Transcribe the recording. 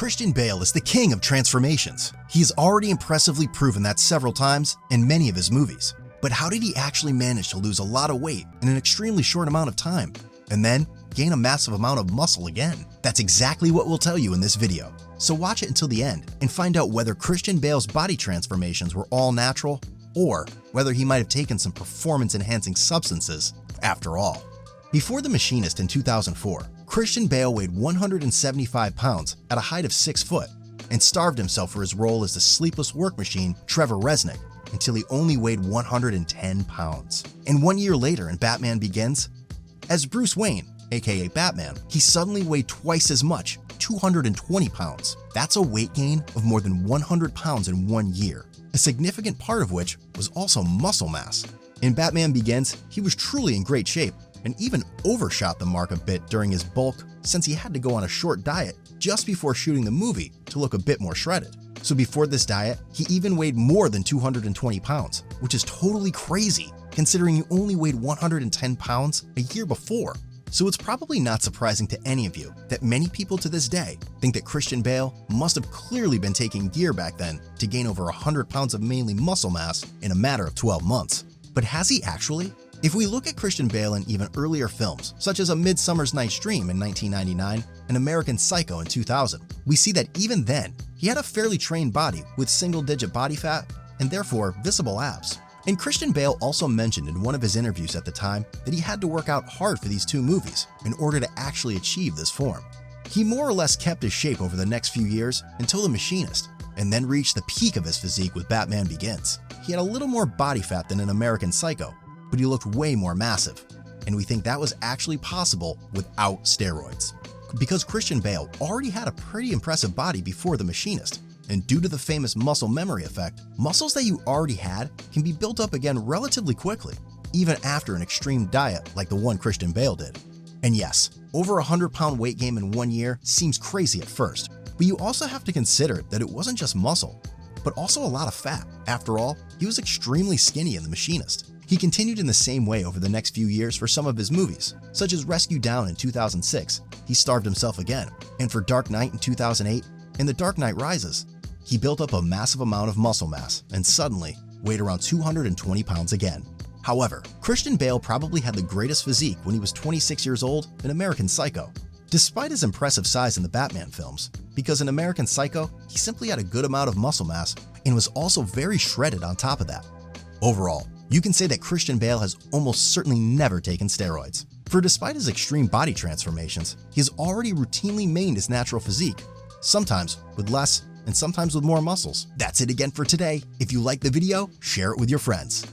Christian Bale is the king of transformations. He has already impressively proven that several times in many of his movies. But how did he actually manage to lose a lot of weight in an extremely short amount of time, and then gain a massive amount of muscle again? That's exactly what we'll tell you in this video. So watch it until the end and find out whether Christian Bale's body transformations were all natural, or whether he might have taken some performance-enhancing substances after all. Before The Machinist in 2004, Christian Bale weighed 175 pounds at a height of 6 foot and starved himself for his role as the sleepless work machine Trevor Resnick until he only weighed 110 pounds. And 1 year later in Batman Begins, as Bruce Wayne, aka Batman, he suddenly weighed twice as much, 220 pounds. That's a weight gain of more than 100 pounds in 1 year, a significant part of which was also muscle mass. In Batman Begins, he was truly in great shape and even overshot the mark a bit during his bulk since he had to go on a short diet just before shooting the movie to look a bit more shredded. So before this diet, he even weighed more than 220 pounds, which is totally crazy considering he only weighed 110 pounds a year before. So it's probably not surprising to any of you that many people to this day think that Christian Bale must have clearly been taking gear back then to gain over 100 pounds of mainly muscle mass in a matter of 12 months. But has he actually? If we look at Christian Bale in even earlier films, such as A Midsummer Night's Dream in 1999 and American Psycho in 2000, we see that even then, he had a fairly trained body with single-digit body fat and therefore visible abs. And Christian Bale also mentioned in one of his interviews at the time that he had to work out hard for these two movies in order to actually achieve this form. He more or less kept his shape over the next few years until The Machinist, and then reached the peak of his physique with Batman Begins. He had a little more body fat than in American Psycho, but he looked way more massive, and we think that was actually possible without steroids. Because Christian Bale already had a pretty impressive body before The Machinist, and due to the famous muscle memory effect, muscles that you already had can be built up again relatively quickly, even after an extreme diet like the one Christian Bale did. And yes, over a 100-pound weight gain in 1 year seems crazy at first, but you also have to consider that it wasn't just muscle, but also a lot of fat. After all, he was extremely skinny in The Machinist. He continued in the same way over the next few years for some of his movies, such as Rescue Down in 2006, he starved himself again, and for Dark Knight in 2008 and The Dark Knight Rises, he built up a massive amount of muscle mass and suddenly weighed around 220 pounds again. However, Christian Bale probably had the greatest physique when he was 26 years old in American Psycho, despite his impressive size in the Batman films, because in American Psycho, he simply had a good amount of muscle mass and was also very shredded on top of that. Overall, you can say that Christian Bale has almost certainly never taken steroids, for despite his extreme body transformations, he has already routinely maintained his natural physique, sometimes with less and sometimes with more muscles. That's it again for today. If you liked the video, share it with your friends.